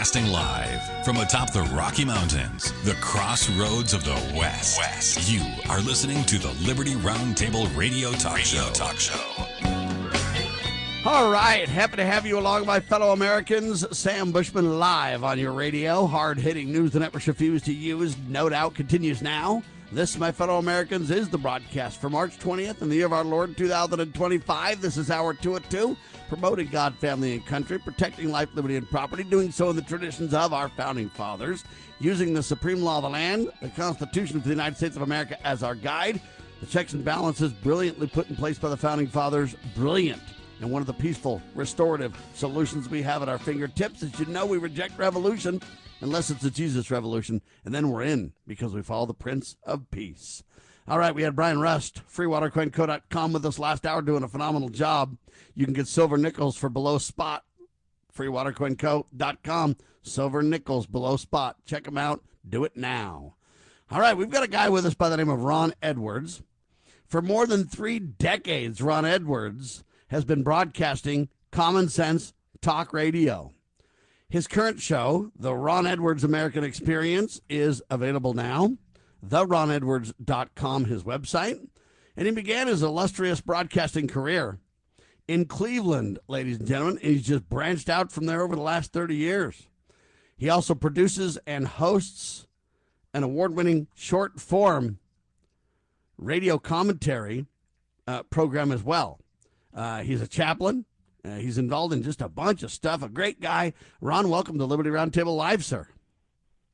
Broadcasting live from atop the Rocky Mountains, the crossroads of the West. You are listening to the Liberty Roundtable Radio Talk Show. All right, happy to have you along, my fellow Americans. Sam Bushman live on your radio. Hard-hitting news the networks refuse to use, no doubt, continues now. This, my fellow Americans, is the broadcast for March 20th in the year of our Lord 2025. This is Hour 2 at 2, promoting God, family, and country, protecting life, liberty, and property, doing so in the traditions of our founding fathers, using the supreme law of the land, the Constitution of the United States of America as our guide, the checks and balances brilliantly put in place by the founding fathers, brilliant, and one of the peaceful, restorative solutions we have at our fingertips. As you know, we reject revolution unless it's a Jesus revolution, and then we're in because we follow the Prince of Peace. All right, we had Brian Rust, freewatercoinco.com with us last hour doing a phenomenal job. You can get silver nickels for below spot, freewatercoinco.com, silver nickels below spot. Check them out. Do it now. All right, we've got a guy with us by the name of Ron Edwards. For more than 3 decades, Ron Edwards has been broadcasting common sense talk radio. His current show, The Ron Edwards American Experience, is available now. theronedwards.com, his website. And he began his illustrious broadcasting career in Cleveland, ladies and gentlemen. And he's just branched out from there over the last 30 years. He also produces and hosts an award-winning short-form radio commentary program as well. He's a chaplain. He's involved in just a bunch of stuff. A great guy. Ron, welcome to Liberty Roundtable Live, sir.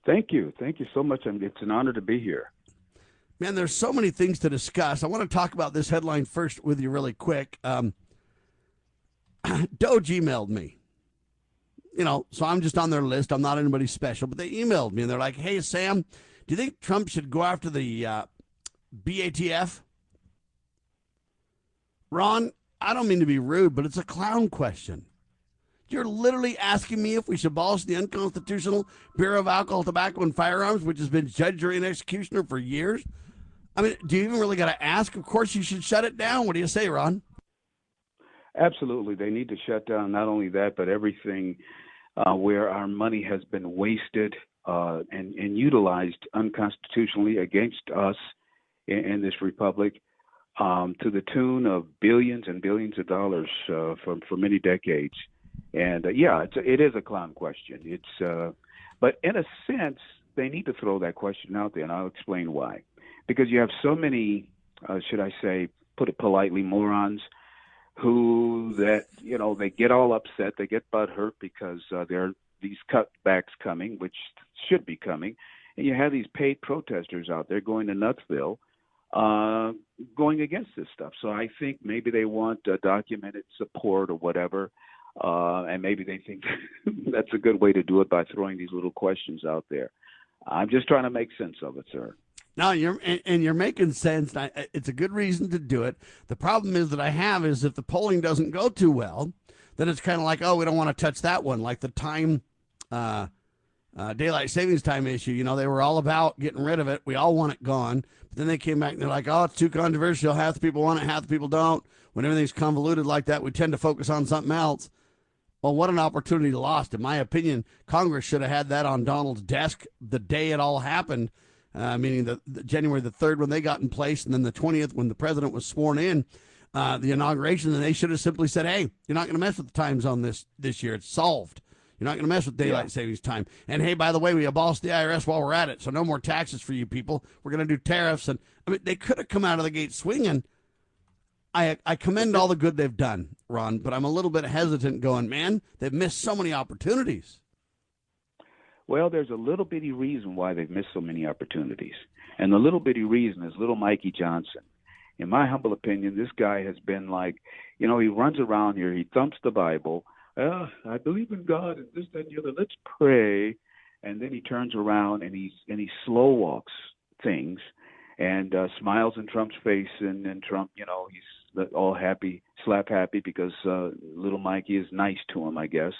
Thank you. Thank you so much. It's an honor to be here. Man, there's so many things to discuss. I want to talk about this headline first with you really quick. DOGE emailed me. So I'm just on their list. I'm not anybody special, but they emailed me, and they're like, hey, Sam, do you think Trump should go after the BATF? Ron, I don't mean to be rude, but it's a clown question. You're literally asking me if we should abolish the unconstitutional Bureau of Alcohol, Tobacco, and Firearms, which has been judge, jury, and executioner for years. I mean, do you even really got to ask? Of course you should shut it down. What do you say, Ron? Absolutely. They need to shut down not only that, but everything where our money has been wasted and utilized unconstitutionally against us in this republic. To the tune of billions and billions of dollars for many decades. And it is a clown question. But in a sense, they need to throw that question out there, and I'll explain why. Because you have so many, should I say, put it politely, morons who they get all upset, they get butthurt because there are these cutbacks coming, which should be coming. And you have these paid protesters out there going to Nutsville, going against this stuff. So I think maybe they want documented support or whatever, and maybe they think that's a good way to do it by throwing these little questions out there. I'm just trying to make sense of it, sir. No, you're making sense. It's a good reason to do it. The problem is that I have is if the polling doesn't go too well, then it's kind of like, oh, we don't want to touch that one, like the time daylight savings time issue. They were all about getting rid of it. We all want it gone. But then they came back and they're like, oh, it's too controversial. Half the people want it, half the people don't. When everything's convoluted like that, we tend to focus on something else. Well, what an opportunity lost. In my opinion, Congress should have had that on Donald's desk the day it all happened, meaning the January the 3rd when they got in place, and then the 20th when the president was sworn in, the inauguration, and they should have simply said, hey, you're not going to mess with the time zone this year. It's solved. You're not going to mess with daylight savings time. And, hey, by the way, we abolished the IRS while we're at it, so no more taxes for you people. We're going to do tariffs. And I mean, they could have come out of the gate swinging. I commend all the good they've done, Ron, but I'm a little bit hesitant going, man, they've missed so many opportunities. Well, there's a little bitty reason why they've missed so many opportunities. And the little bitty reason is little Mikey Johnson. In my humble opinion, this guy has been like, he runs around here, he thumps the Bible. I believe in God and this, that, and the other. Let's pray. And then he turns around and he slow walks things and smiles in Trump's face. And Trump, he's all happy, slap happy because little Mikey is nice to him, I guess.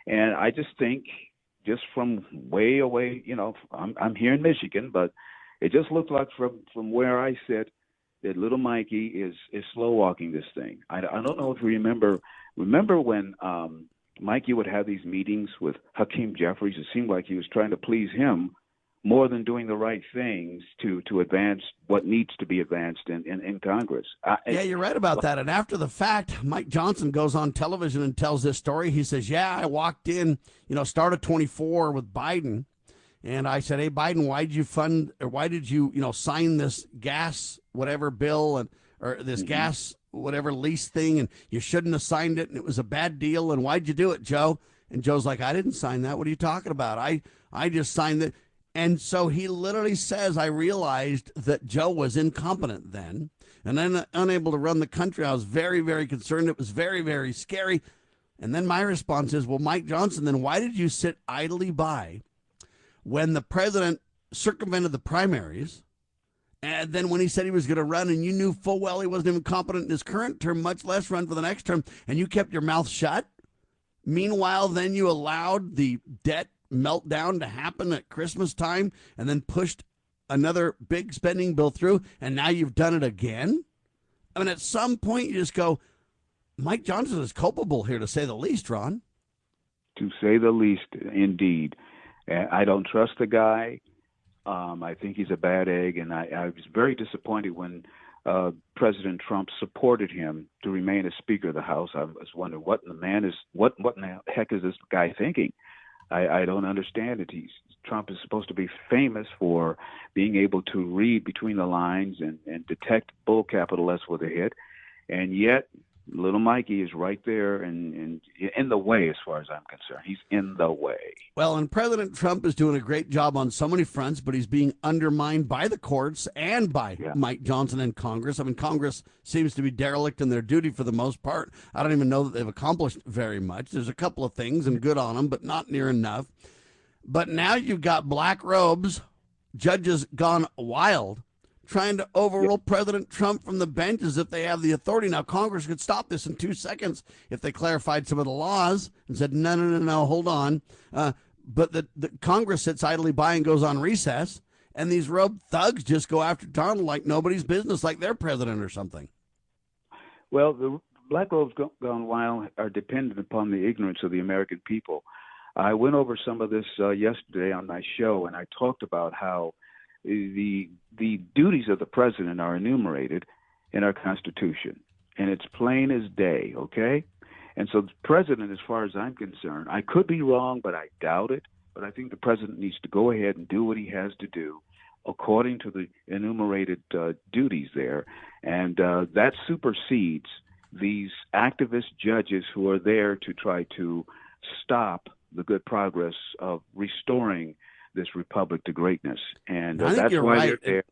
And I just think, just from way away, I'm here in Michigan, but it just looks like from where I sit that little Mikey is slow walking this thing. I don't know if you remember when Mikey would have these meetings with Hakeem Jeffries. It seemed like he was trying to please him more than doing the right things to advance what needs to be advanced in Congress. Yeah, you're right about that. And after the fact, Mike Johnson goes on television and tells this story. He says, yeah, I walked in, start of 24 with Biden. And I said, hey, Biden, why did you sign this gas whatever bill or this gas whatever lease thing, and you shouldn't have signed it, and it was a bad deal, and why'd you do it, Joe? And Joe's like, I didn't sign that. What are you talking about? I just signed it. And so he literally says, I realized that Joe was incompetent then and then unable to run the country. I was very, very concerned. It was very, very scary. And then my response is, well, Mike Johnson, then why did you sit idly by when the president circumvented the primaries? And then when he said he was going to run and you knew full well he wasn't even competent in his current term, much less run for the next term, and you kept your mouth shut? Meanwhile, then you allowed the debt meltdown to happen at Christmas time and then pushed another big spending bill through, and now you've done it again? I mean, at some point you just go, Mike Johnson is culpable here, to say the least, Ron. To say the least, indeed. I don't trust the guy. I think he's a bad egg, and I was very disappointed when President Trump supported him to remain as Speaker of the House. I was wondering what in the heck is this guy thinking? I don't understand it. Trump is supposed to be famous for being able to read between the lines and detect bull capital S with a hit, and yet little Mikey is right there and in the way as far as I'm concerned. He's in the way. Well, and President Trump is doing a great job on so many fronts, but he's being undermined by the courts and by Mike Johnson and Congress. I mean, Congress seems to be derelict in their duty for the most part. I don't even know that they've accomplished very much. There's a couple of things, and good on them, but not near enough. But now you've got black robes, judges gone wild, trying to overrule President Trump from the bench as if they have the authority. Now, Congress could stop this in 2 seconds if they clarified some of the laws and said, no, hold on. But the Congress sits idly by and goes on recess, and these rogue thugs just go after Donald like nobody's business, like they're president or something. Well, the black robes gone wild are dependent upon the ignorance of the American people. I went over some of this yesterday on my show, and I talked about how the duties of the president are enumerated in our Constitution, and it's plain as day, okay? And so the president, as far as I'm concerned, I could be wrong, but I doubt it, but I think the president needs to go ahead and do what he has to do according to the enumerated duties there, and that supersedes these activist judges who are there to try to stop the good progress of restoring this republic to greatness. And I think that's you're why right. they're there.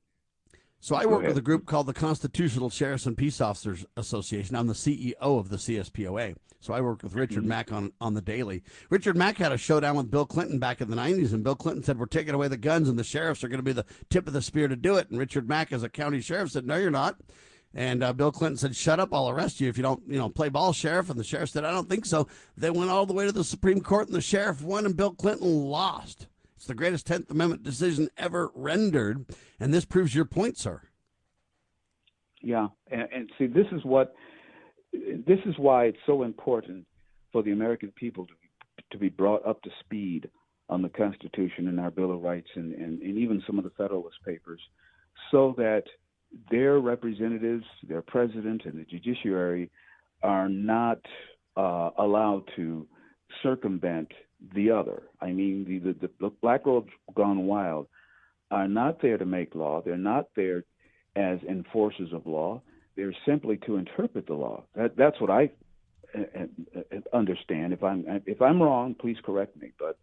So I work with a group called the Constitutional Sheriffs and Peace Officers Association. I'm the CEO of the CSPOA. So I work with Richard Mack on the daily. Richard Mack had a showdown with Bill Clinton back in the 90s, and Bill Clinton said, we're taking away the guns, and the sheriffs are going to be the tip of the spear to do it. And Richard Mack, as a county sheriff, said, no, you're not. And Bill Clinton said, shut up, I'll arrest you if you don't, play ball, Sheriff. And the sheriff said, I don't think so. They went all the way to the Supreme Court, and the sheriff won, and Bill Clinton lost. It's the greatest 10th Amendment decision ever rendered, and this proves your point, sir. Yeah, and see, this is why it's so important for the American people to be brought up to speed on the Constitution and our Bill of Rights and even some of the Federalist Papers, so that their representatives, their president, and the judiciary are not allowed to circumvent the other. I mean, the black robes gone wild are not there to make law. They're not there as enforcers of law. They're simply to interpret the law. That's what I understand. If I'm wrong, please correct me. But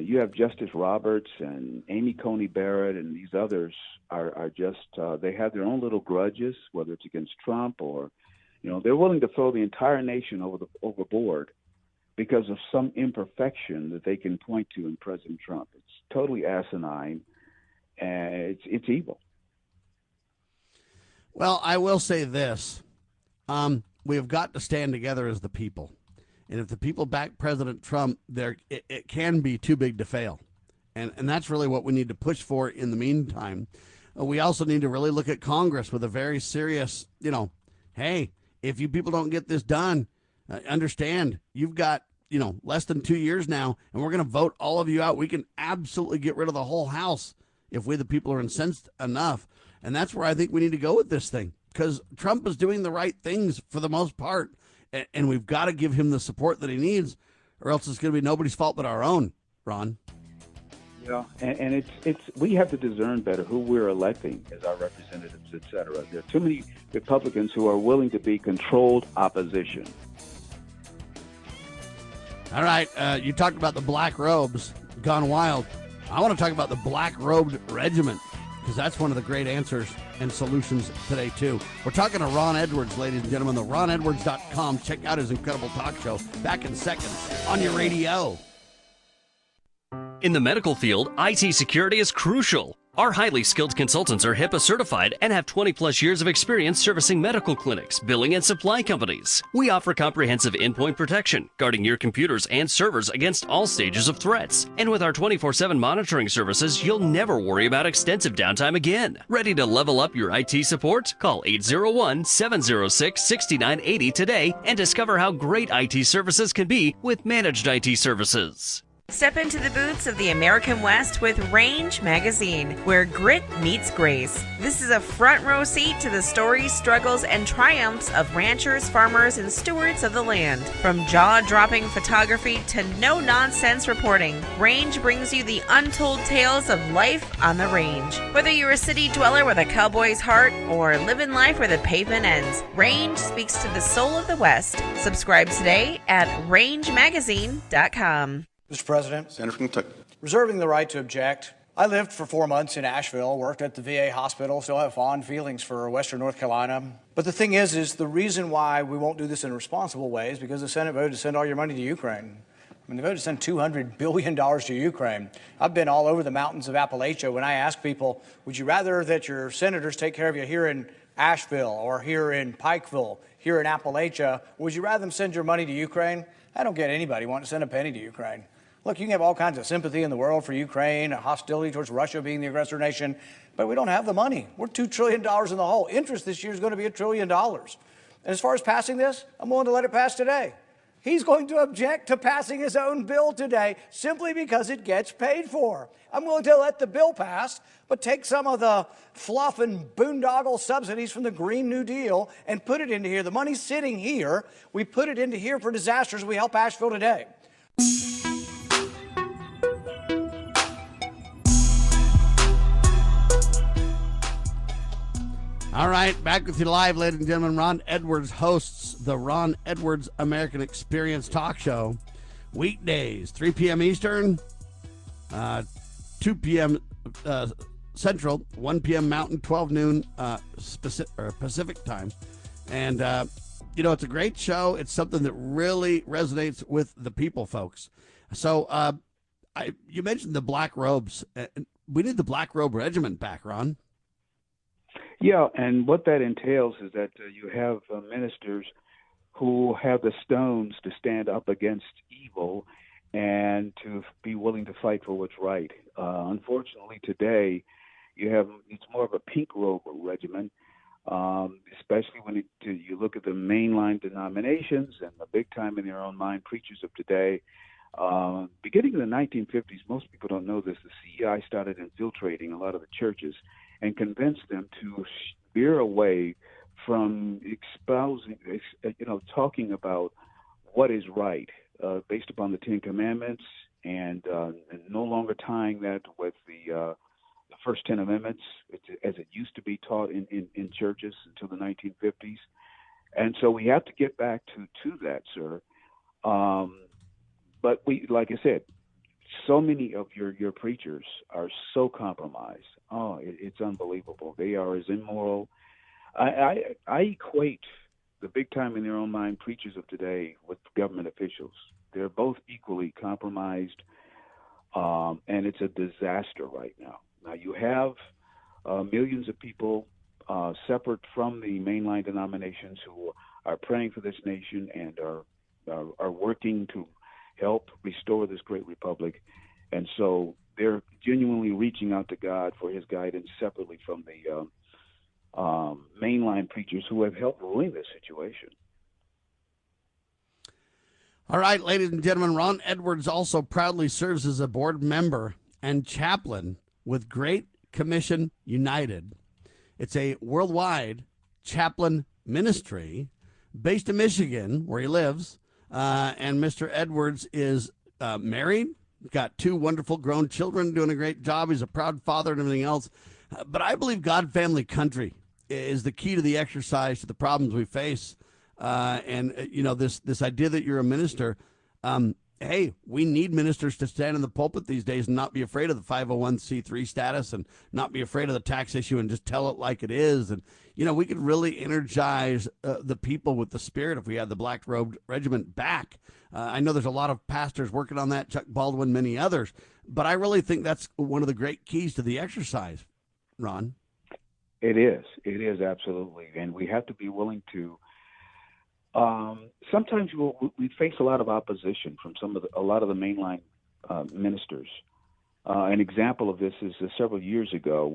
you have Justice Roberts and Amy Coney Barrett and these others are just they have their own little grudges, whether it's against Trump or they're willing to throw the entire nation overboard because of some imperfection that they can point to in President Trump. It's totally asinine, and it's evil. Well, I will say this. We have got to stand together as the people. And if the people back President Trump, it can be too big to fail. And that's really what we need to push for in the meantime. We also need to really look at Congress with a very serious, hey, if you people don't get this done, Understand, you've got, less than 2 years now, and we're going to vote all of you out. We can absolutely get rid of the whole House if we, the people, are incensed enough. And that's where I think we need to go with this thing, because Trump is doing the right things for the most part, and we've got to give him the support that he needs, or else it's going to be nobody's fault but our own, Ron. Yeah, and it's we have to discern better who we're electing as our representatives, et cetera. There are too many Republicans who are willing to be controlled opposition. All right, you talked about the black robes gone wild. I want to talk about the black-robed regiment, because that's one of the great answers and solutions today, too. We're talking to Ron Edwards, ladies and gentlemen, the ronedwards.com. Check out his incredible talk show. Back in seconds on your radio. In the medical field, IT security is crucial. Our highly skilled consultants are HIPAA certified and have 20-plus years of experience servicing medical clinics, billing, and supply companies. We offer comprehensive endpoint protection, guarding your computers and servers against all stages of threats. And with our 24/7 monitoring services, you'll never worry about extensive downtime again. Ready to level up your IT support? Call 801-706-6980 today and discover how great IT services can be with managed IT services. Step into the boots of the American West with Range Magazine, where grit meets grace. This is a front row seat to the stories, struggles, and triumphs of ranchers, farmers, and stewards of the land. From jaw-dropping photography to no-nonsense reporting, Range brings you the untold tales of life on the range. Whether you're a city dweller with a cowboy's heart or living life where the pavement ends, Range speaks to the soul of the West. Subscribe today at rangemagazine.com. Mr. President, Senator from Kentucky. reserving the right to object. I lived for 4 months in Asheville, worked at the VA hospital, still have fond feelings for Western North Carolina. But the thing is the reason why we won't do this in a responsible way is because the Senate voted to send all your money to Ukraine. I mean, they voted to send $200 billion to Ukraine. I've been all over the mountains of Appalachia when I ask people, would you rather that your senators take care of you here in Asheville or here in Pikeville, here in Appalachia? Would you rather them send your money to Ukraine? I don't get anybody wanting to send a penny to Ukraine. Look, you can have all kinds of sympathy in the world for Ukraine, hostility towards Russia being the aggressor nation, but we don't have the money. We're $2 trillion in the hole. Interest this year is going to be $1 trillion. And as far as passing this, I'm willing to let it pass today. He's going to object to passing his own bill today simply because it gets paid for. I'm willing to let the bill pass, but take some of the fluff and boondoggle subsidies from the Green New Deal and put it into here. The money's sitting here. We put it into here for disasters. We help Asheville today. All right, back with you live, ladies and gentlemen. Ron Edwards hosts the Ron Edwards American Experience Talk Show. Weekdays, 3 p.m. Eastern, 2 p.m. Central, 1 p.m. Mountain, 12 noon Pacific time. And, it's a great show. It's something that really resonates with the people, folks. So you mentioned the black robes. We need the Black Robe Regiment back, Ron. Yeah, and what that entails is that you have ministers who have the stones to stand up against evil and to be willing to fight for what's right. Unfortunately, today, it's more of a pink robe regiment, especially when you look at the mainline denominations and the big time in their own mind preachers of today. Beginning in the 1950s, most people don't know this, the CEI started infiltrating a lot of the churches and convinced them to veer away from talking about what is right based upon the Ten Commandments and no longer tying that with the first 10 amendments as it used to be taught in churches until the 1950s. And so we have to get back to that, sir. But like I said, so many of your preachers are so compromised. Oh, it's unbelievable. They are as immoral. I equate the big time in their own mind preachers of today with government officials. They're both equally compromised, and it's a disaster right now. Now you have millions of people separate from the mainline denominations who are praying for this nation and are working to help restore this great republic. And so they're genuinely reaching out to God for his guidance separately from the mainline preachers who have helped ruin this situation. All right, ladies and gentlemen, Ron Edwards also proudly serves as a board member and chaplain with Great Commission United. It's a worldwide chaplain ministry based in Michigan, where he lives. And Mr. Edwards is married, got 2 wonderful grown children, doing a great job. He's a proud father and everything else. But I believe God, family, country is the key to the exercise to the problems we face. This idea that you're a minister, hey, we need ministers to stand in the pulpit these days and not be afraid of the 501c3 status and not be afraid of the tax issue and just tell it like it is. And, we could really energize the people with the spirit if we had the Black Robe Regiment back. I know there's a lot of pastors working on that, Chuck Baldwin, many others, but I really think that's one of the great keys to the exercise, Ron. It is absolutely. And we have to be willing to, sometimes we face a lot of opposition from a lot of the mainline ministers. An example of this is several years ago,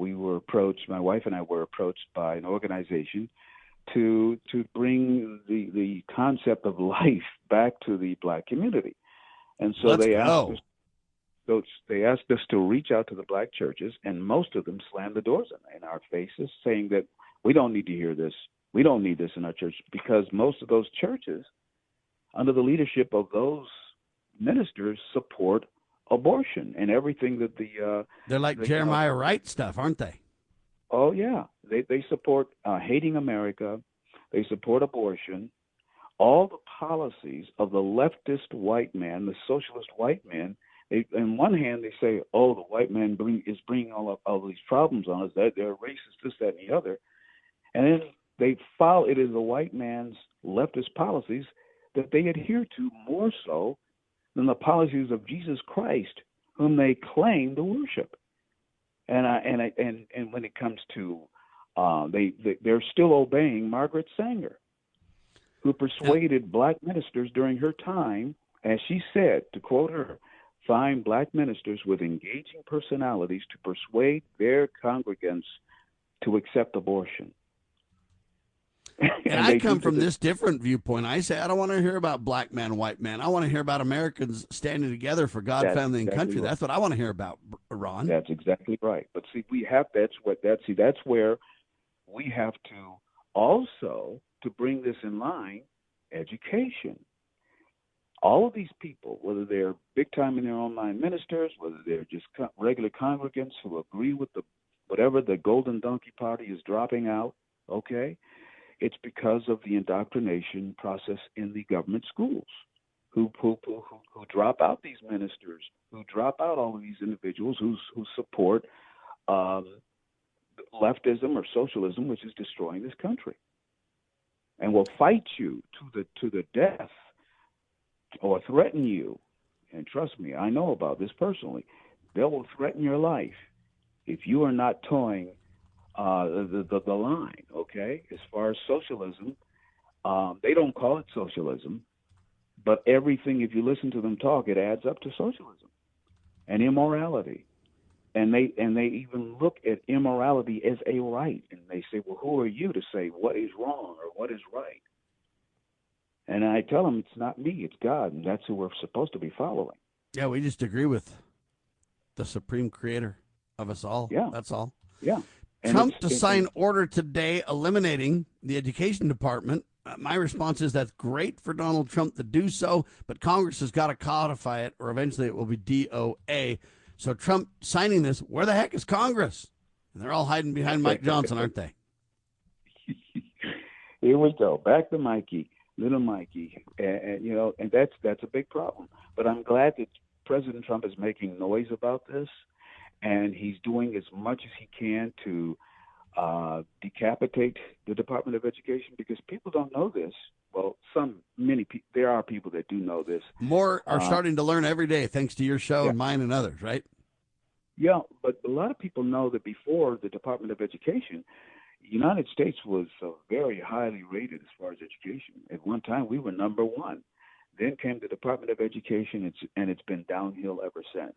my wife and I were approached by an organization to bring the concept of life back to the Black community. And so they asked us to reach out to the Black churches, and most of them slammed the doors in our faces, saying that we don't need to hear this. We don't need this in our church, because most of those churches, under the leadership of those ministers, support abortion and everything that they're like Jeremiah Wright stuff, aren't they? Oh yeah, they support hating America. They support abortion. All the policies of the leftist white man, the socialist white man. On one hand, they say, "Oh, the white man is bringing all these problems on us. That they're racist, this, that, and the other," and then they follow it is the white man's leftist policies that they adhere to more so than the policies of Jesus Christ, whom they claim to worship. And when it comes to they're still obeying Margaret Sanger, who persuaded Black ministers during her time, as she said, to quote her, find Black ministers with engaging personalities to persuade their congregants to accept abortion. And I come from this different viewpoint. I say I don't want to hear about black man, white man. I want to hear about Americans standing together for God, family, and country. Right. That's what I want to hear about, Ron. That's exactly right. But see, that's where we have to also, to bring this in line, education. All of these people, whether they're big time in their own mind ministers, whether they're just regular congregants who agree with whatever the golden donkey party is dropping out, okay? It's because of the indoctrination process in the government schools, who drop out these ministers, who drop out all of these individuals who support leftism or socialism, which is destroying this country, and will fight you to the death or threaten you. And trust me, I know about this personally. They will threaten your life if you are not towing the line, okay? As far as socialism, they don't call it socialism, but everything, if you listen to them talk, it adds up to socialism and immorality. And they even look at immorality as a right, and they say, well, who are you to say what is wrong or what is right? And I tell them, it's not me, it's God, and that's who we're supposed to be following. Yeah, we just agree with the supreme creator of us all. Yeah. That's all. Yeah. Trump to sign order today eliminating the education department. My response is that's great for Donald Trump to do so, but Congress has got to codify it, or eventually it will be DOA. So Trump signing this, where the heck is Congress? And they're all hiding behind Mike Johnson, aren't they? Here we go. Back to Mikey, little Mikey. And that's a big problem. But I'm glad that President Trump is making noise about this. And he's doing as much as he can to decapitate the Department of Education, because people don't know this. Well, there are people that do know this. More are starting to learn every day, thanks to your show and mine and others, right? Yeah, but a lot of people know that before the Department of Education, the United States was very highly rated as far as education. At one time, we were number one. Then came the Department of Education, and it's been downhill ever since.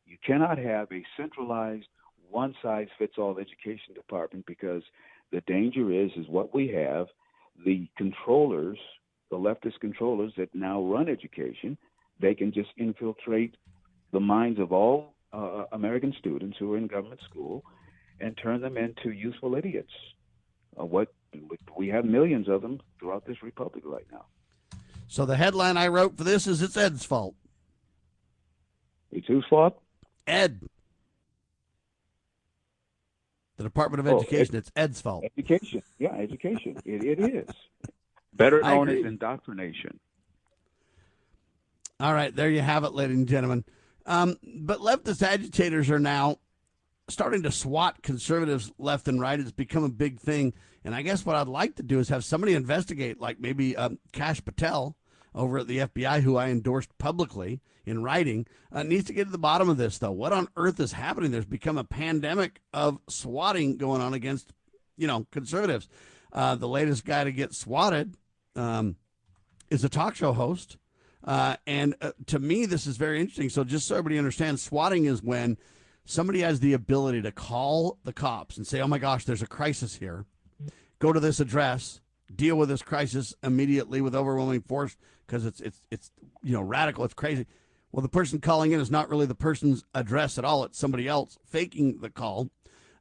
You cannot have a centralized, one-size-fits-all education department, because the danger is what we have. The controllers the leftist controllers that now run education, they can just infiltrate the minds of all American students who are in government school and turn them into useful idiots. We have millions of them throughout this republic right now. So the headline I wrote for this is it's Ed's fault. It's whose fault? Ed. The Department of Education, it's Ed's fault. Education. Yeah, education. It is. Better known as indoctrination. All right, there you have it, ladies and gentlemen. But leftist agitators are now starting to swat conservatives left and right. It's become a big thing. And I guess what I'd like to do is have somebody investigate, like maybe Kash Patel over at the FBI, who I endorsed publicly in writing, needs to get to the bottom of this, though. What on earth is happening? There's become a pandemic of swatting going on against, conservatives. The latest guy to get swatted is a talk show host. And to me, this is very interesting. So just so everybody understands, swatting is when somebody has the ability to call the cops and say, oh, my gosh, there's a crisis here. Go to this address, deal with this crisis immediately with overwhelming force because it's radical. It's crazy. Well, the person calling in is not really the person's address at all. It's somebody else faking the call.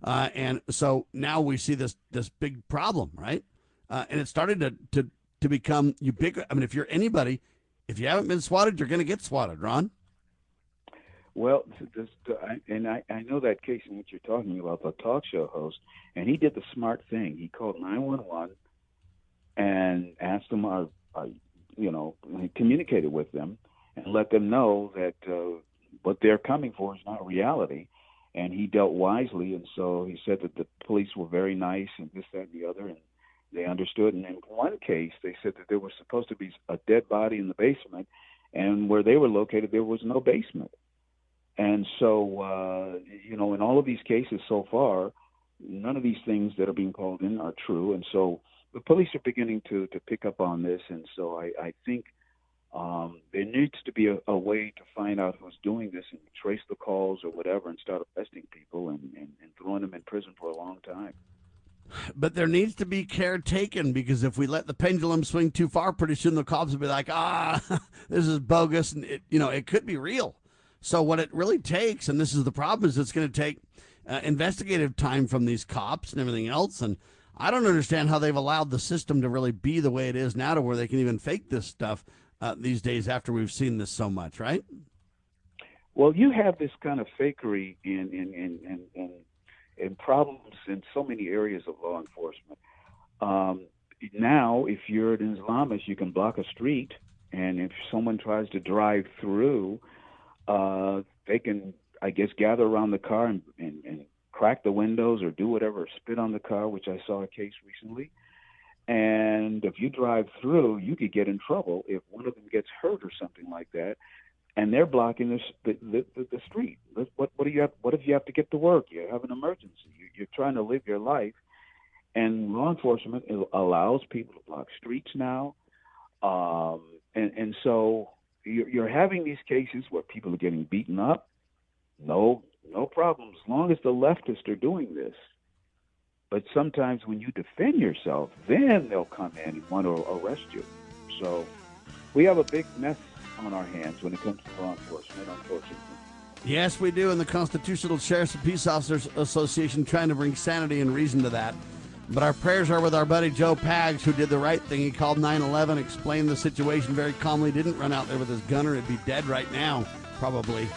And so now we see this big problem, right? And it's started to become ubiquitous. I mean, if you're anybody, if you haven't been swatted, you're going to get swatted, Ron. Well, I know that case in which you're talking about, the talk show host, and he did the smart thing. He called 911 and asked them, he communicated with them and let them know that what they're coming for is not reality. And he dealt wisely, and so he said that the police were very nice and this, that, and the other, and they understood. And in one case, they said that there was supposed to be a dead body in the basement, and where they were located, there was no basement. And so, in all of these cases so far, none of these things that are being called in are true. And so the police are beginning to pick up on this. And so I think there needs to be a way to find out who's doing this and trace the calls or whatever and start arresting people and throwing them in prison for a long time. But there needs to be care taken, because if we let the pendulum swing too far, pretty soon the cops will be like, this is bogus. And, it could be real. So what it really takes, and this is the problem, is it's going to take investigative time from these cops and everything else. And I don't understand how they've allowed the system to really be the way it is now, to where they can even fake this stuff these days after we've seen this so much, right? Well, you have this kind of fakery in problems in so many areas of law enforcement. Now, if you're an Islamist, you can block a street, and if someone tries to drive through, they can, I guess, gather around the car and crack the windows or do whatever, spit on the car, which I saw a case recently. And if you drive through, you could get in trouble if one of them gets hurt or something like that, and they're blocking the street. What do you have? What if you have to get to work? You have an emergency. You're trying to live your life, and law enforcement allows people to block streets now, and so you're having these cases where people are getting beaten up. No problem, as long as the leftists are doing this. But sometimes when you defend yourself, then they'll come in and want to arrest you. So we have a big mess on our hands when it comes to law enforcement, unfortunately. Yes, we do, and the Constitutional Sheriffs and Peace Officers Association trying to bring sanity and reason to that. But our prayers are with our buddy Joe Pags, who did the right thing. He called 911, explained the situation very calmly, didn't run out there with his gun, or he'd be dead right now, probably.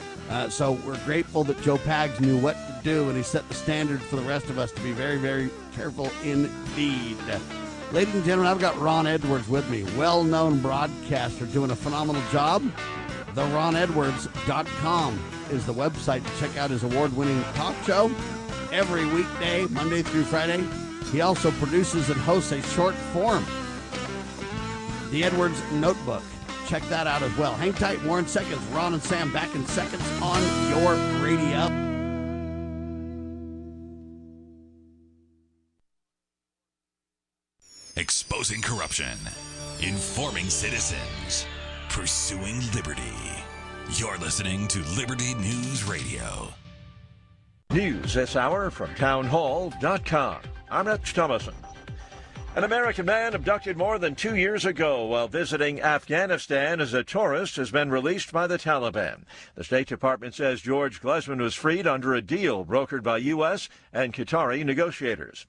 So we're grateful that Joe Pags knew what to do, and he set the standard for the rest of us to be very, very careful indeed. Ladies and gentlemen, I've got Ron Edwards with me, well-known broadcaster, doing a phenomenal job. TheRonEdwards.com is the website to check out his award-winning talk show every weekday, Monday through Friday. He also produces and hosts a short form, The Edwards Notebook. Check that out as well. Hang tight, more in seconds. Ron and Sam back in seconds on your radio. Exposing corruption, informing citizens, pursuing liberty. You're listening to Liberty News Radio. News this hour from townhall.com. I'm Rich Thomason. An American man abducted more than 2 years ago while visiting Afghanistan as a tourist has been released by the Taliban. The State Department says George Glesman was freed under a deal brokered by U.S. and Qatari negotiators.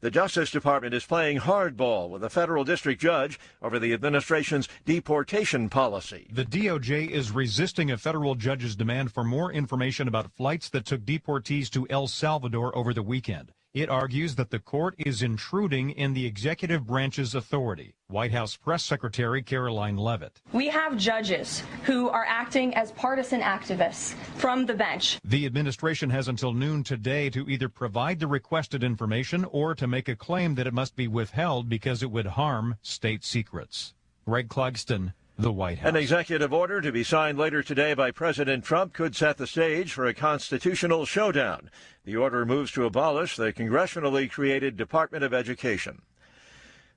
The Justice Department is playing hardball with a federal district judge over the administration's deportation policy. The DOJ is resisting a federal judge's demand for more information about flights that took deportees to El Salvador over the weekend. It argues that the court is intruding in the executive branch's authority. White House Press Secretary Caroline Leavitt. We have judges who are acting as partisan activists from the bench. The administration has until noon today to either provide the requested information or to make a claim that it must be withheld because it would harm state secrets. Greg Clugston, the White House. An executive order to be signed later today by President Trump could set the stage for a constitutional showdown. The order moves to abolish the congressionally created Department of Education.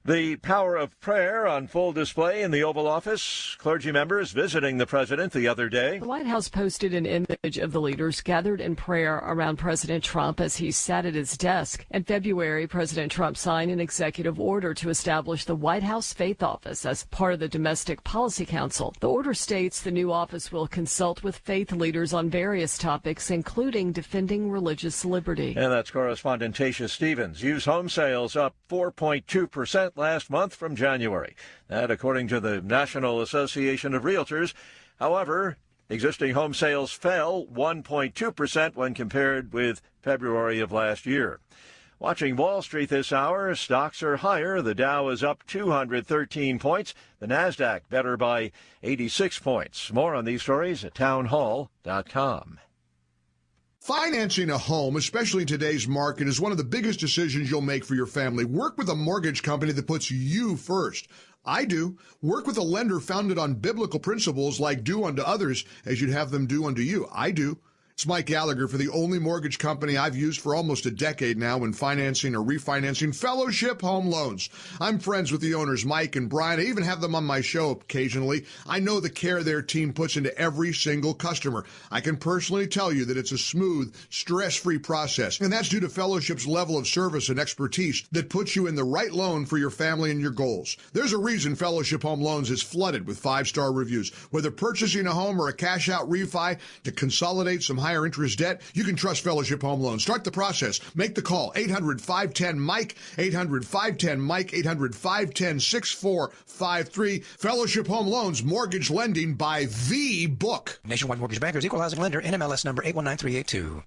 The power of prayer on full display in the Oval Office. Clergy members visiting the president the other day. The White House posted an image of the leaders gathered in prayer around President Trump as he sat at his desk. In February, President Trump signed an executive order to establish the White House Faith Office as part of the Domestic Policy Council. The order states the new office will consult with faith leaders on various topics, including defending religious liberty. And that's correspondent Tasha Stevens. Used home sales up 4.2% last month from January. That according to the National Association of Realtors. However, existing home sales fell 1.2% when compared with February of last year. Watching Wall Street this hour, stocks are higher. The Dow is up 213 points. The Nasdaq better by 86 points. More on these stories at townhall.com. Financing a home, especially in today's market, is one of the biggest decisions you'll make for your family. Work with a mortgage company that puts you first. I do. Work with a lender founded on biblical principles like do unto others as you'd have them do unto you. I do. It's Mike Gallagher for the only mortgage company I've used for almost a decade now when financing or refinancing Fellowship Home Loans. I'm friends with the owners, Mike and Brian. I even have them on my show occasionally. I know the care their team puts into every single customer. I can personally tell you that it's a smooth, stress-free process. And that's due to Fellowship's level of service and expertise that puts you in the right loan for your family and your goals. There's a reason Fellowship Home Loans is flooded with 5-star reviews. Whether purchasing a home or a cash-out refi to consolidate some higher interest debt, you can trust Fellowship Home Loans. Start the process. Make the call. 800-510-MIKE, 800-510-MIKE, 800-510-6453. Fellowship Home Loans, mortgage lending by the book. Nationwide Mortgage Bankers, Equal Housing Lender, NMLS number 819382.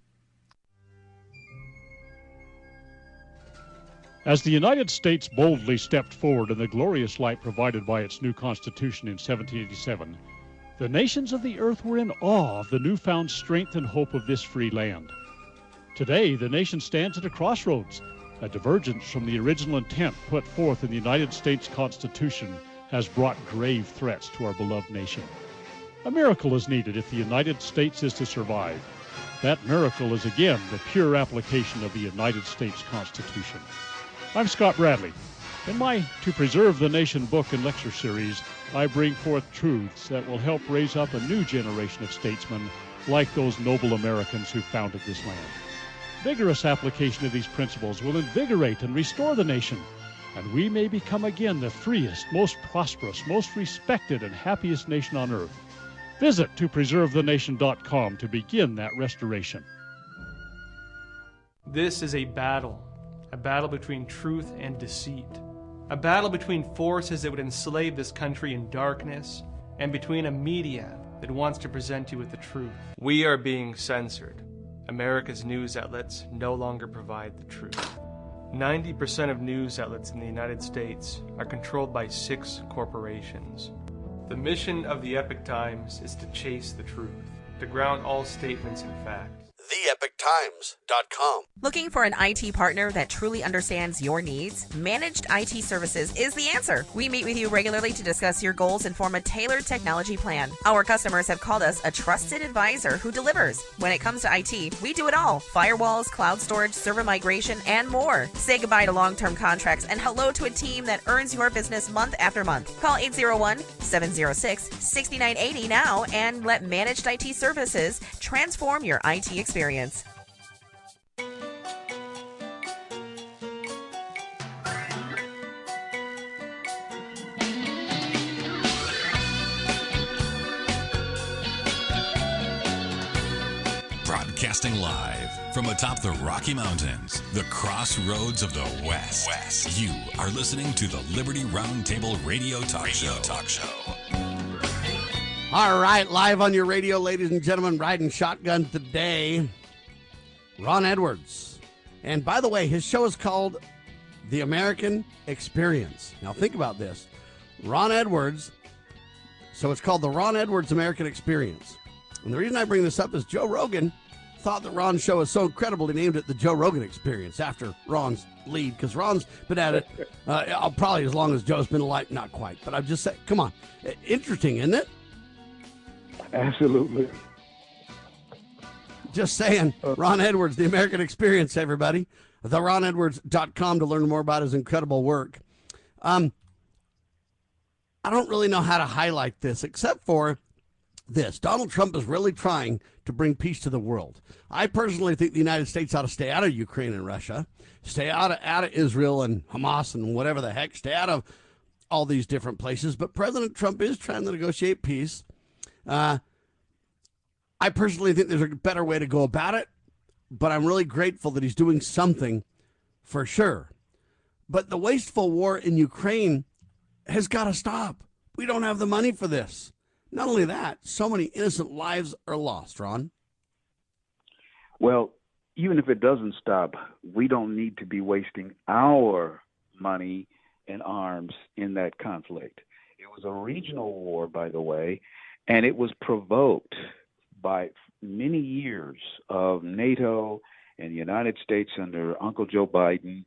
As the United States boldly stepped forward in the glorious light provided by its new Constitution in 1787, the nations of the earth were in awe of the newfound strength and hope of this free land. Today, the nation stands at a crossroads. A divergence from the original intent put forth in the United States Constitution has brought grave threats to our beloved nation. A miracle is needed if the United States is to survive. That miracle is again the pure application of the United States Constitution. I'm Scott Bradley. In my To Preserve the Nation book and lecture series, I bring forth truths that will help raise up a new generation of statesmen like those noble Americans who founded this land. Vigorous application of these principles will invigorate and restore the nation, and we may become again the freest, most prosperous, most respected, and happiest nation on earth. Visit topreservethenation.com to begin that restoration. This is a battle between truth and deceit. A battle between forces that would enslave this country in darkness and between a media that wants to present you with the truth. We are being censored. America's news outlets no longer provide the truth. 90% of news outlets in the United States are controlled by 6 corporations. The mission of the Epoch Times is to chase the truth, to ground all statements in fact. TheEpochTimes.com. Looking for an IT partner that truly understands your needs? Managed IT Services is the answer. We meet with you regularly to discuss your goals and form a tailored technology plan. Our customers have called us a trusted advisor who delivers. When it comes to IT, we do it all. Firewalls, cloud storage, server migration, and more. Say goodbye to long-term contracts and hello to a team that earns your business month after month. Call 801-706-6980 now and let Managed IT Services transform your IT experience. Broadcasting live from atop the Rocky Mountains, the crossroads of the West. You are listening to the Liberty Roundtable Radio Talk Show. All right, live on your radio, ladies and gentlemen, riding shotgun today, Ron Edwards. And by the way, his show is called The American Experience. Now think about this. Ron Edwards, so it's called the Ron Edwards American Experience. And the reason I bring this up is Joe Rogan thought that Ron's show is so incredible he named it the Joe Rogan Experience after Ron's lead, because Ron's been at it probably as long as Joe's been alive. Not quite, but I'm just saying, come on. Interesting, isn't it? Absolutely. Just saying. Ron Edwards, The American Experience, everybody. TheRonEdwards.com to learn more about his incredible work. I don't really know how to highlight this except for this. Donald Trump is really trying to bring peace to the world. I personally think the United States ought to stay out of Ukraine and Russia, stay out of Israel and Hamas and whatever the heck, stay out of all these different places. But President Trump is trying to negotiate peace. I personally think there's a better way to go about it, but I'm really grateful that he's doing something for sure. But the wasteful war in Ukraine has got to stop. We don't have the money for this. Not only that, so many innocent lives are lost, Ron. Well, even if it doesn't stop, we don't need to be wasting our money and arms in that conflict. It was a regional war, by the way, and it was provoked by many years of NATO and the United States under Uncle Joe Biden.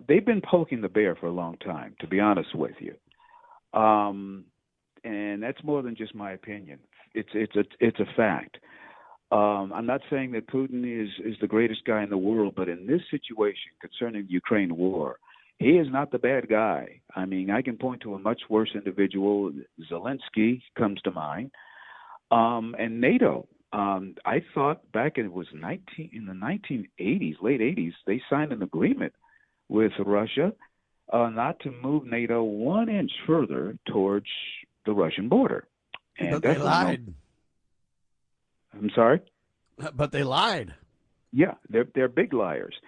They've been poking the bear for a long time, to be honest with you. And that's more than just my opinion. It's a fact. I'm not saying that Putin is the greatest guy in the world, but in this situation concerning the Ukraine war, he is not the bad guy. I mean, I can point to a much worse individual. Zelensky comes to mind. And NATO. I thought back in the 1980s, late 80s, they signed an agreement with Russia not to move NATO 1 inch further towards the Russian border. And but they lied. I'm sorry? But they lied. Yeah, they're big liars.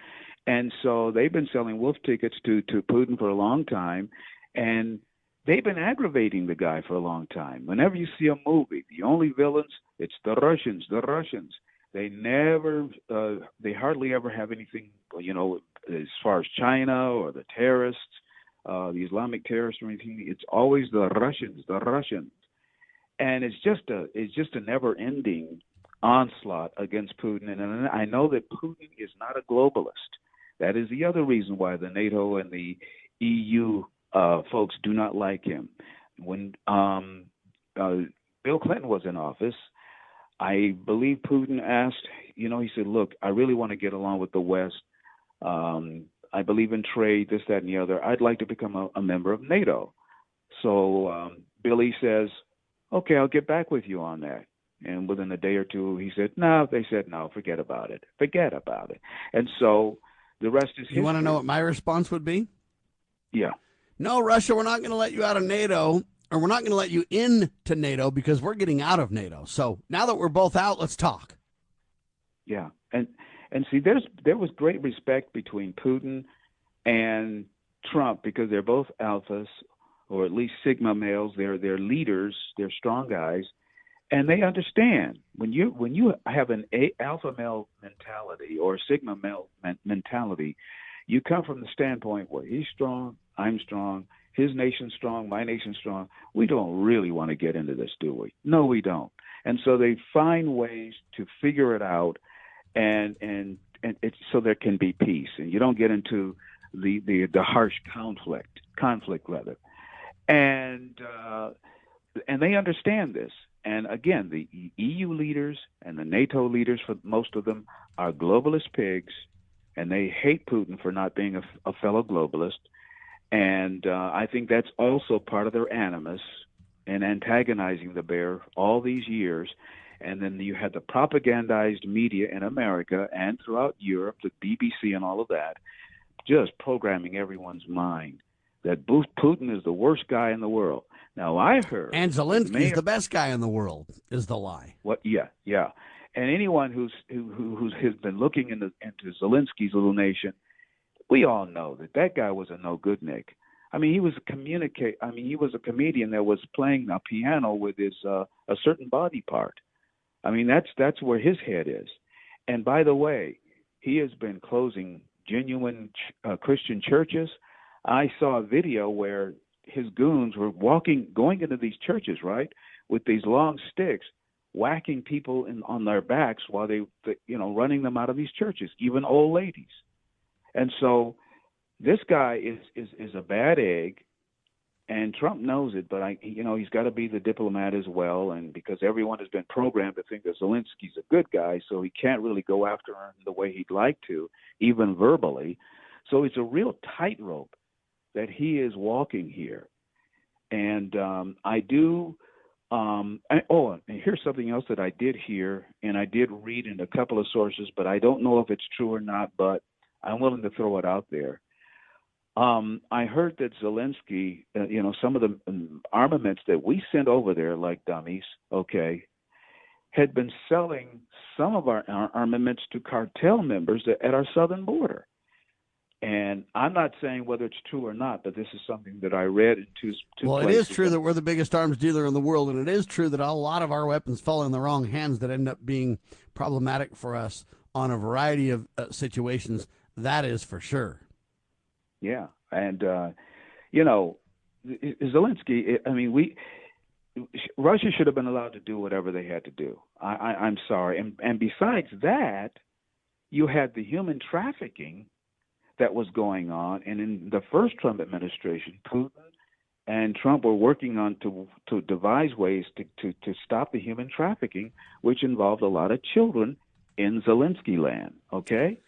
And so they've been selling wolf tickets to Putin for a long time, and they've been aggravating the guy for a long time. Whenever you see a movie, the only villains, it's the Russians. They hardly ever have anything, as far as China or the terrorists, the Islamic terrorists or anything. It's always the Russians. And it's just a never-ending onslaught against Putin. And I know that Putin is not a globalist. That is the other reason why the NATO and the EU folks do not like him. When Bill Clinton was in office, I believe Putin asked, he said, look, I really want to get along with the West. I believe in trade, this, that, and the other. I'd like to become a member of NATO. So Billy says, okay, I'll get back with you on that. And within a day or two, he said, no. They said, no, forget about it. And so the rest is history. You want to know what my response would be? Yeah. No, Russia, we're not going to let you out of NATO, or we're not going to let you into NATO because we're getting out of NATO. So now that we're both out, let's talk. Yeah. And see, there was great respect between Putin and Trump because they're both alphas, or at least Sigma males. They're leaders. They're strong guys. And they understand when you have an alpha male mentality or a Sigma male mentality, you come from the standpoint where he's strong, I'm strong, his nation's strong, my nation's strong. We don't really want to get into this, do we? No, we don't. And so they find ways to figure it out, and it's so there can be peace, and you don't get into the harsh conflict rather. And they understand this. And again, the EU leaders and the NATO leaders, for most of them, are globalist pigs, and they hate Putin for not being a fellow globalist. And I think that's also part of their animus in antagonizing the bear all these years. And then you had the propagandized media in America and throughout Europe, the BBC and all of that, just programming everyone's mind that Putin is the worst guy in the world. Now, I heard... And Zelensky is the best guy in the world, is the lie. What? Yeah. And anyone who has been looking into Zelensky's little nation, we all know that guy was a no good Nick. I mean, he was a comedian that was playing a piano with his a certain body part. I mean, that's where his head is. And by the way, he has been closing genuine Christian churches. I saw a video where his goons were going into these churches, right, with these long sticks, whacking people on their backs while they running them out of these churches, even old ladies. And so this guy is a bad egg, and Trump knows it. But he's got to be the diplomat as well, and because everyone has been programmed to think that Zelensky's a good guy, so he can't really go after him the way he'd like to, even verbally. So it's a real tightrope that he is walking here. And and here's something else that I did hear, and I did read in a couple of sources, but I don't know if it's true or not, but I'm willing to throw it out there. I heard that Zelensky, some of the armaments that we sent over there like dummies, okay, had been selling some of our armaments to cartel members at our southern border. And I'm not saying whether it's true or not, but this is something that I read in two places. It is true that we're the biggest arms dealer in the world, and it is true that a lot of our weapons fall in the wrong hands that end up being problematic for us on a variety of situations. That is for sure. Yeah, and Zelensky. I mean, Russia should have been allowed to do whatever they had to do. I'm sorry, and besides that, you had the human trafficking that was going on, and in the first Trump administration, Putin and Trump were working on to devise ways to stop the human trafficking, which involved a lot of children in Zelensky land. Okay,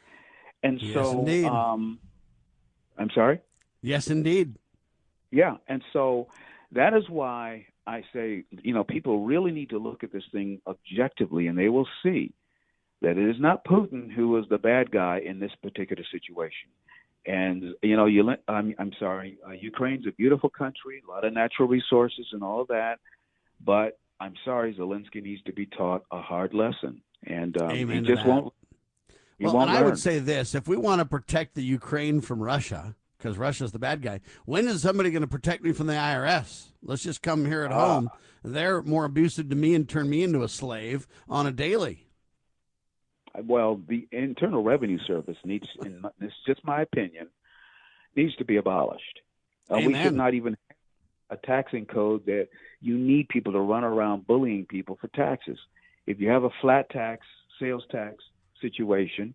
and yes, so indeed. I'm sorry? Yes, indeed. Yeah, and so that is why I say, people really need to look at this thing objectively, and they will see that it is not Putin who is the bad guy in this particular situation. And, I'm sorry, Ukraine's a beautiful country, a lot of natural resources and all of that, but I'm sorry, Zelensky needs to be taught a hard lesson. And he just won't. Well, and I would say this, if we want to protect the Ukraine from Russia, because Russia's the bad guy, when is somebody going to protect me from the IRS? Let's just come here at home. They're more abusive to me and turn me into a slave on a daily. Well, the Internal Revenue Service this is just my opinion, needs to be abolished. We should not even have a taxing code that you need people to run around bullying people for taxes. If you have a flat tax, sales tax situation,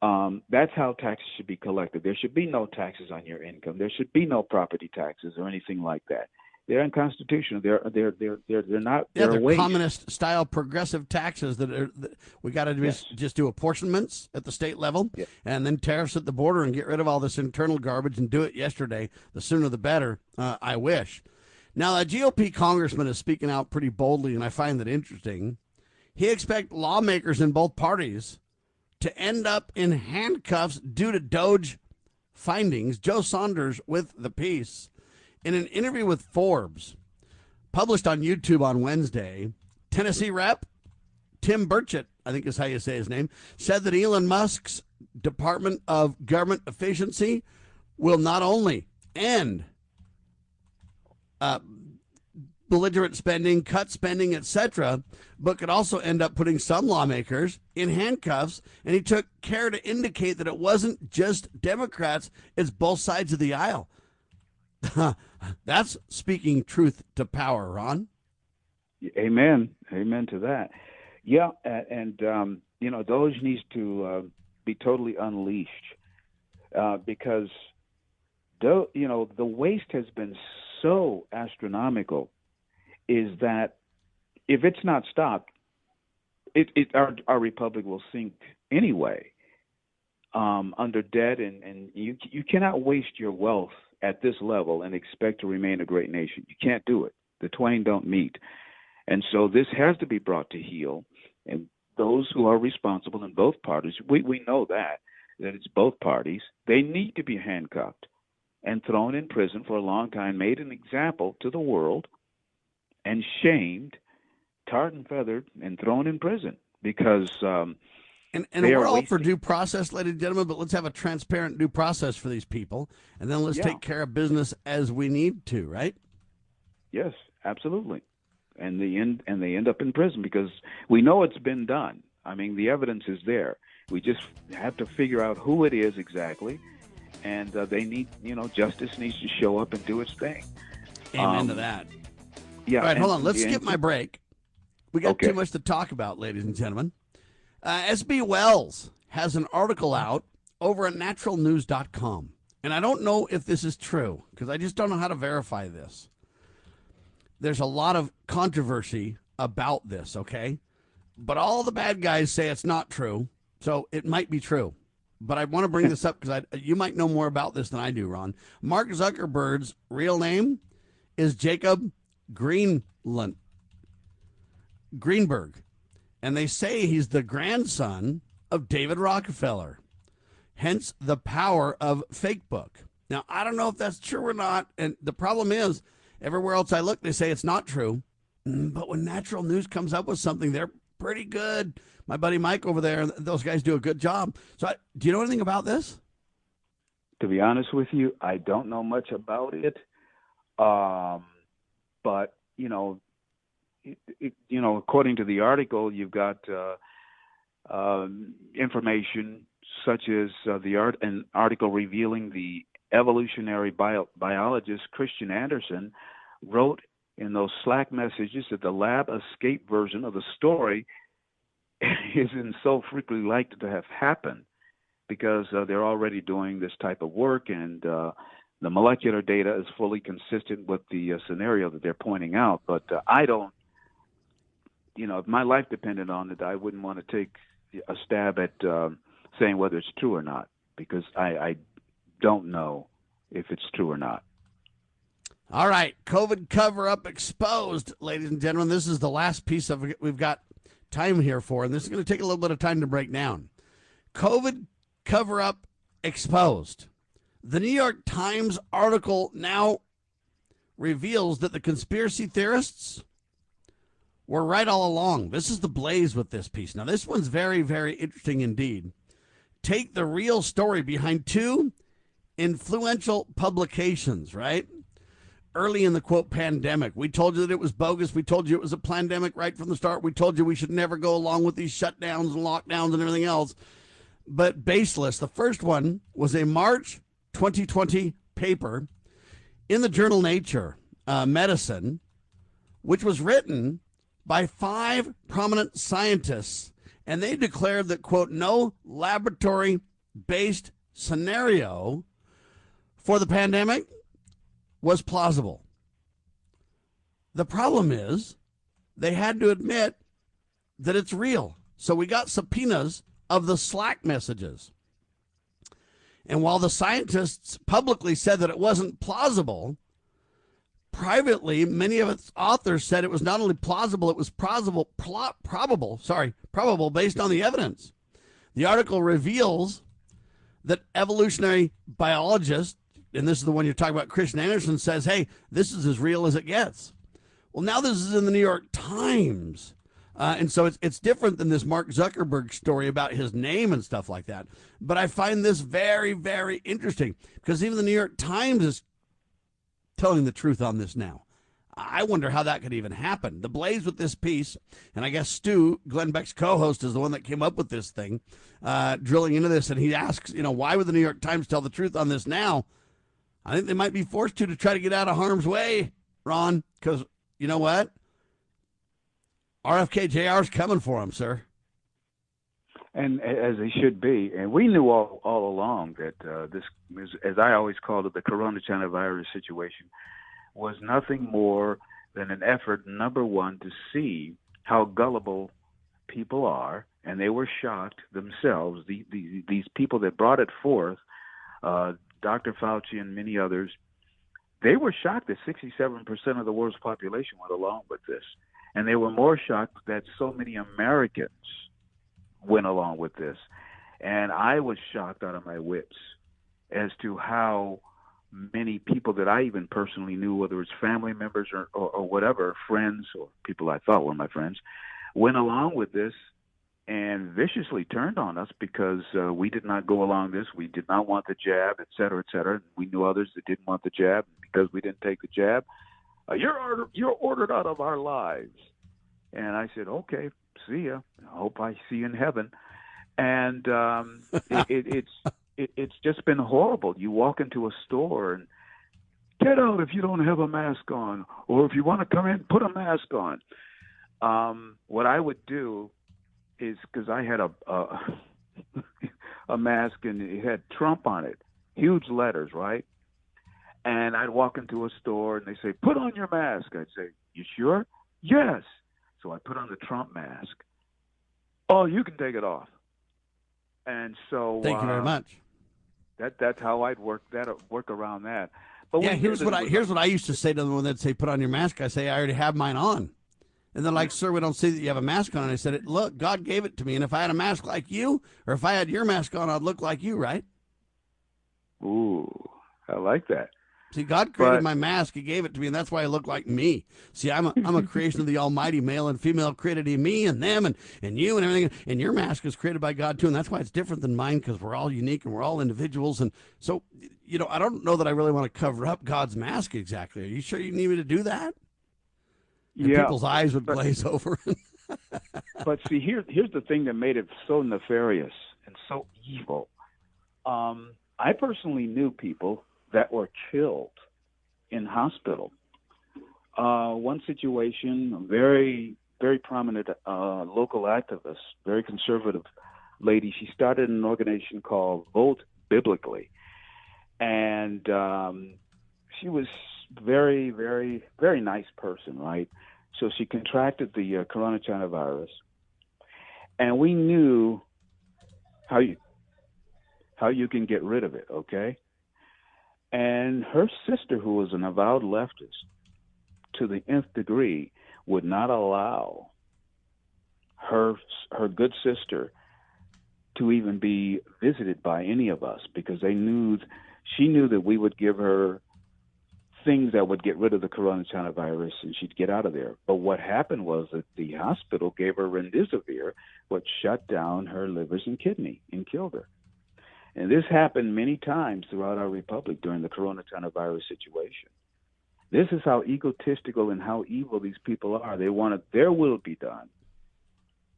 that's how taxes should be collected. There should be no taxes on your income. There should be no property taxes or anything like that. They're unconstitutional. They're not. Yeah, they're waste. communist style progressive taxes we got to just do apportionments at the state level, and then tariffs at the border, and get rid of all this internal garbage and do it yesterday. The sooner the better. I wish. Now, a GOP congressman is speaking out pretty boldly, and I find that interesting. He expects lawmakers in both parties to end up in handcuffs due to DOGE findings. Joe Saunders with the piece. In an interview with Forbes, published on YouTube on Wednesday, Tennessee Rep. Tim Burchett, I think is how you say his name, said that Elon Musk's Department of Government Efficiency will not only end belligerent spending, cut spending, etc., but could also end up putting some lawmakers in handcuffs. And he took care to indicate that it wasn't just Democrats, it's both sides of the aisle. That's speaking truth to power, Ron. Amen. Amen to that. Yeah, and DOGE needs to be totally unleashed because the waste has been so astronomical. Is that if it's not stopped, our republic will sink anyway under debt, and you cannot waste your wealth at this level and expect to remain a great nation. You can't do it. The twain don't meet. And so this has to be brought to heel. And those who are responsible in both parties, we know that it's both parties, they need to be handcuffed and thrown in prison for a long time, made an example to the world, and shamed, tarred and feathered, and thrown in prison. because and they we're are all for wasting. due process, ladies and gentlemen, but let's have a transparent due process for these people, and then let's Yeah. take care of business as we need to, right? Yes, absolutely. And they end up in prison because we know it's been done. I mean, the evidence is there. We just have to figure out who it is exactly, and they need, justice needs to show up and do its thing. Amen to that. Yeah. All right, hold on. Let's and- skip my break. We got Okay. too much to talk about, ladies and gentlemen. SB Wells has an article out over at naturalnews.com. And I don't know if this is true because I just don't know how to verify this. There's a lot of controversy about this, okay? But all the bad guys say it's not true, so it might be true. But I want to bring this up because you might know more about this than I do, Ron. Mark Zuckerberg's real name is Jacob Greenberg. And they say he's the grandson of David Rockefeller, hence the power of Facebook. Now, I don't know if that's true or not. And the problem is, everywhere else I look, they say it's not true. But when Natural News comes up with something, they're pretty good. My buddy Mike over there, those guys do a good job. So do you know anything about this? To be honest with you, I don't know much about it. But, according to the article, you've got information such as an article revealing the evolutionary biologist Christian Anderson wrote in those Slack messages that the lab escape version of the story isn't so frequently likely to have happened because they're already doing this type of work, and the molecular data is fully consistent with the scenario that they're pointing out. But I don't, if my life depended on it, I wouldn't want to take a stab at saying whether it's true or not, because I don't know if it's true or not. All right, COVID cover-up exposed, ladies and gentlemen. This is the last piece of it we've got time here for, and this is going to take a little bit of time to break down. COVID cover-up exposed. The New York Times article now reveals that the conspiracy theorists were right all along. This is the blaze with this piece. Now, this one's very, very interesting indeed. Take the real story behind two influential publications, right? Early in the, quote, pandemic. We told you that it was bogus. We told you it was a pandemic right from the start. We told you we should never go along with these shutdowns and lockdowns and everything else. But baseless. The first one was a March 2020 paper in the journal Nature Medicine, which was written by 5 prominent scientists. And they declared that, quote, no laboratory-based scenario for the pandemic was plausible. The problem is they had to admit that it's real. So we got subpoenas of the Slack messages. And while the scientists publicly said that it wasn't plausible, privately, many of its authors said it was not only plausible, it was probable based on the evidence. The article reveals that evolutionary biologists, and this is the one you're talking about, Christian Anderson, says, hey, this is as real as it gets. Well, now this is in the New York Times. And so it's different than this Mark Zuckerberg story about his name and stuff like that. But I find this very, very interesting because even the New York Times is telling the truth on this now. I wonder how that could even happen. The blaze with this piece, and I guess Stu, Glenn Beck's co-host, is the one that came up with this thing, drilling into this. And he asks, why would the New York Times tell the truth on this now? I think they might be forced to try to get out of harm's way, Ron, because you know what? RFK Jr.'s coming for him, sir. And as they should be. And we knew all along that this, as I always called it, the coronavirus situation, was nothing more than an effort, number one, to see how gullible people are. And they were shocked themselves. These people that brought it forth, Dr. Fauci and many others, they were shocked that 67% of the world's population went along with this. And they were more shocked that so many Americans went along with this. And I was shocked out of my wits as to how many people that I even personally knew, whether it's family members or whatever, friends or people I thought were my friends, went along with this and viciously turned on us because we did not go along this. We did not want the jab, et cetera, et cetera. We knew others that didn't want the jab. Because we didn't take the jab, you're ordered out of our lives. And I said, okay, see ya. I hope I see you in heaven. And it's just been horrible. You walk into a store and get out if you don't have a mask on, or if you want to come in, put a mask on. What I would do is, because I had a mask and it had Trump on it, huge letters, right? And I'd walk into a store and they say, put on your mask. I'd say, you sure? Yes. So I put on the Trump mask. Oh, you can take it off. And so thank you very much. That's how I'd work around that. But yeah, here's what I used to say to them when they'd say, put on your mask. I say, I already have mine on. And they're like, sir, we don't see that you have a mask on. And I said, look, God gave it to me. And if I had a mask like you, or if I had your mask on, I'd look like you, right? Ooh, I like that. See, God created my mask. He gave it to me, and that's why I look like me. See, I'm a creation of the Almighty, male and female created in me and them and you and everything. And your mask is created by God, too, and that's why it's different than mine, because we're all unique and we're all individuals. And so, I don't know that I really want to cover up God's mask exactly. Are you sure you need me to do that? And people's eyes would glaze over. But see, here's the thing that made it so nefarious and so evil. I personally knew people that were killed in hospital. One situation, a very, very prominent local activist, very conservative lady, she started an organization called Vote Biblically. And she was very, very, very nice person, right? So she contracted the coronavirus. And we knew how you can get rid of it, okay? And her sister, who was an avowed leftist to the nth degree, would not allow her good sister to even be visited by any of us, because she knew that we would give her things that would get rid of the coronavirus and she'd get out of there. But what happened was that the hospital gave her remdesivir, which shut down her livers and kidney and killed her. And this happened many times throughout our republic during the coronavirus situation. This is how egotistical and how evil these people are. They wanted their will be done,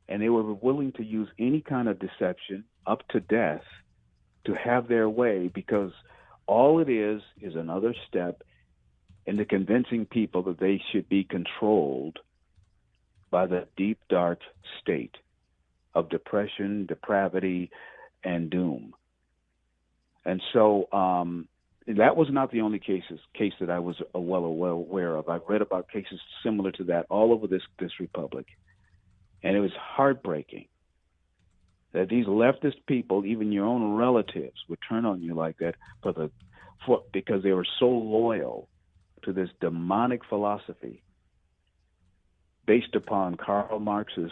and they were willing to use any kind of deception up to death to have their way, because all it is another step into convincing people that they should be controlled by the deep, dark state of depression, depravity, and doom. And so that was not the only case that I was well aware of. I've read about cases similar to that all over this republic. And it was heartbreaking that these leftist people, even your own relatives, would turn on you like that because they were so loyal to this demonic philosophy based upon Karl Marx's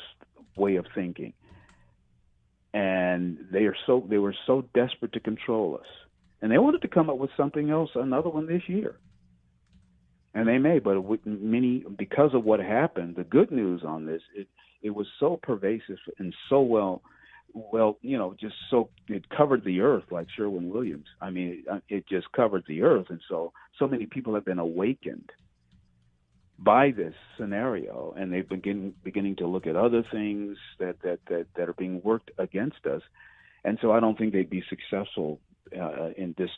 way of thinking. And they were so desperate to control us. And they wanted to come up with something else, another one this year. And they may, but because of what happened, the good news on this, it was so pervasive and so well, just so it covered the earth like Sherwin-Williams. I mean, it just covered the earth. And so many people have been awakened by this scenario, and they've beginning to look at other things that are being worked against us. And so I don't think they'd be successful in this,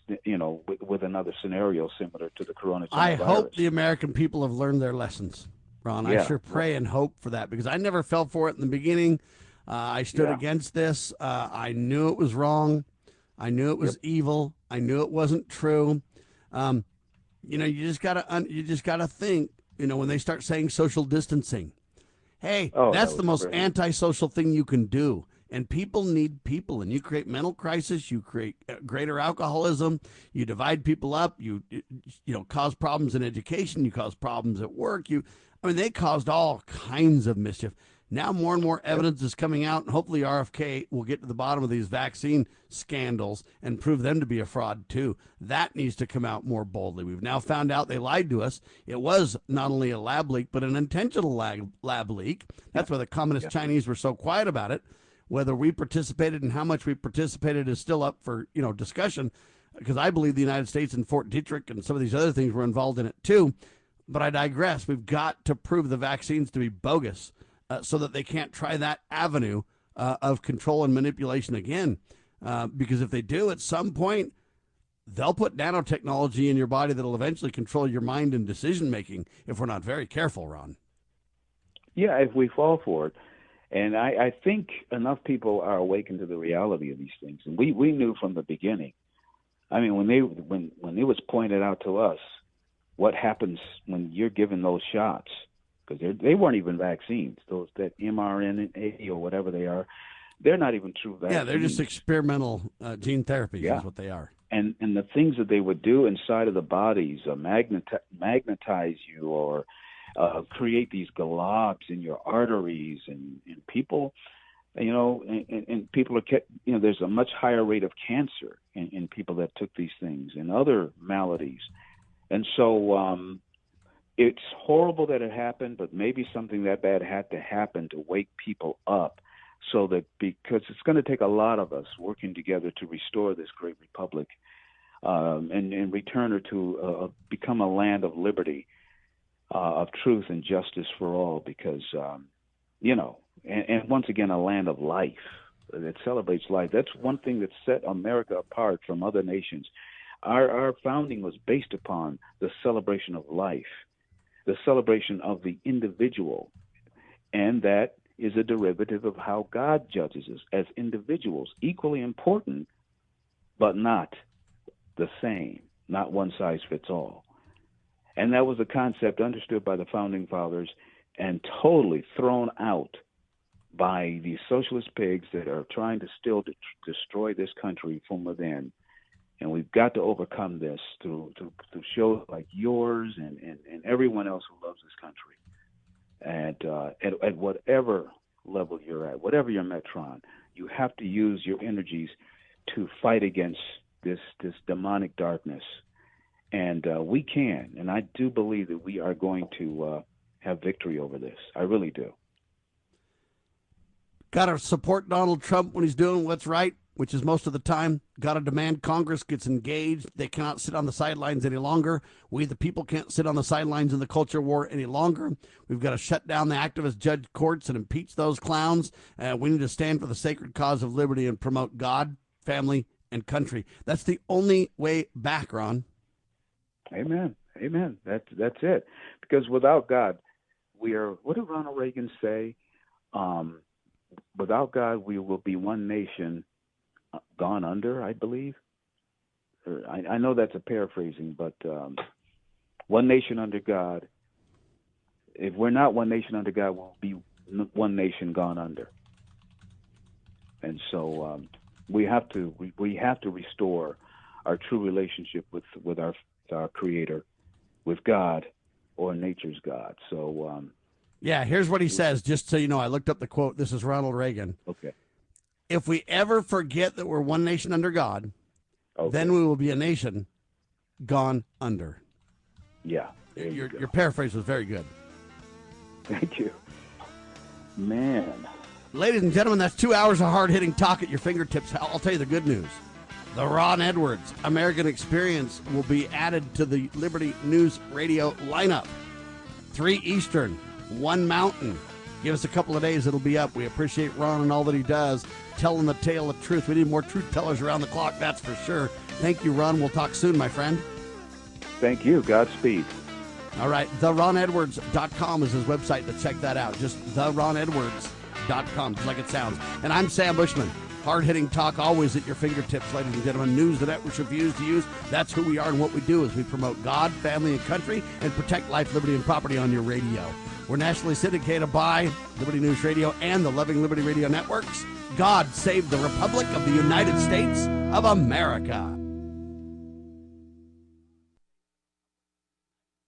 with another scenario similar to the coronavirus. I hope the American people have learned their lessons, Ron. Yeah. I sure pray and hope for that, because I never fell for it in the beginning. I stood against this. I knew it was wrong. I knew it was evil. I knew it wasn't true. You just gotta think. When they start saying social distancing, hey, that's the most antisocial thing you can do. And people need people, and you create mental crisis, you create greater alcoholism, you divide people up, you cause problems in education, you cause problems at work. They caused all kinds of mischief. Now more and more evidence is coming out, and hopefully RFK will get to the bottom of these vaccine scandals and prove them to be a fraud too. That needs to come out more boldly. We've now found out they lied to us. It was not only a lab leak, but an intentional lab leak. That's why the communist Chinese were so quiet about it. Whether we participated and how much we participated is still up for, discussion, because I believe the United States and Fort Detrick and some of these other things were involved in it too. But I digress. We've got to prove the vaccines to be bogus so that they can't try that avenue of control and manipulation again. Because if they do, at some point, they'll put nanotechnology in your body that'll eventually control your mind and decision-making if we're not very careful, Ron. Yeah, if we fall for it. And I think enough people are awakened to the reality of these things. And we knew from the beginning. I mean, when it was pointed out to us, what happens when you're given those shots, because they weren't even vaccines, that mRNA or whatever they are, they're not even true vaccines. Yeah, they're just experimental gene therapies is what they are. And the things that they would do inside of the bodies, magnetize you or create these globs in your arteries, and people, and people are, there's a much higher rate of cancer in people that took these things and other maladies. And so it's horrible that it happened, but maybe something that bad had to happen to wake people up, so that, because it's going to take a lot of us working together to restore this great republic and return her to become a land of liberty, of truth and justice for all, because, and once again, a land of life that celebrates life. That's one thing that set America apart from other nations. Our founding was based upon the celebration of life, the celebration of the individual, and that is a derivative of how God judges us as individuals, equally important, but not the same, not one size fits all. And that was a concept understood by the Founding Fathers and totally thrown out by these socialist pigs that are trying to still destroy this country from within. And we've got to overcome this through shows like yours and everyone else who loves this country. And at whatever level you're at, whatever your metron, you have to use your energies to fight against this demonic darkness. And we can, and I do believe that we are going to have victory over this. I really do. Got to support Donald Trump when he's doing what's right, which is most of the time. Got to demand Congress gets engaged. They cannot sit on the sidelines any longer. We, the people, can't sit on the sidelines in the culture war any longer. We've got to shut down the activist judge courts and impeach those clowns. We need to stand for the sacred cause of liberty and promote God, family, and country. That's the only way back, Ron. Amen. Amen. That's it. Because without God, we are, what did Ronald Reagan say? Without God, we will be one nation gone under, I believe. I know that's a paraphrasing, but one nation under God. If we're not one nation under God, we'll be one nation gone under. And so we have to restore our true relationship with our Creator, with God, or nature's God. So yeah, here's what he says, just so you know. I looked up the quote. This is Ronald Reagan. Okay. If we ever forget that we're one nation under God, then we will be a nation gone under. Yeah. Your paraphrase was very good. Thank you. Man. Ladies and gentlemen, that's 2 hours of hard-hitting talk at your fingertips. I'll tell you the good news. The Ron Edwards American Experience will be added to the Liberty News Radio lineup. 3 Eastern, 1 Mountain. Give us a couple of days, it'll be up. We appreciate Ron and all that he does, telling the tale of truth. We need more truth tellers around the clock, that's for sure. Thank you, Ron. We'll talk soon, my friend. Thank you. Godspeed. All right, theronedwards.com is his website to check that out. Just theronedwards.com, just like it sounds. And I'm Sam Bushman. Hard-hitting talk always at your fingertips, ladies and gentlemen. News the networks refuse to use. That's who we are and what we do is we promote God, family, and country and protect life, liberty, and property on your radio. We're nationally syndicated by Liberty News Radio and the Loving Liberty Radio Networks. God save the Republic of the United States of America.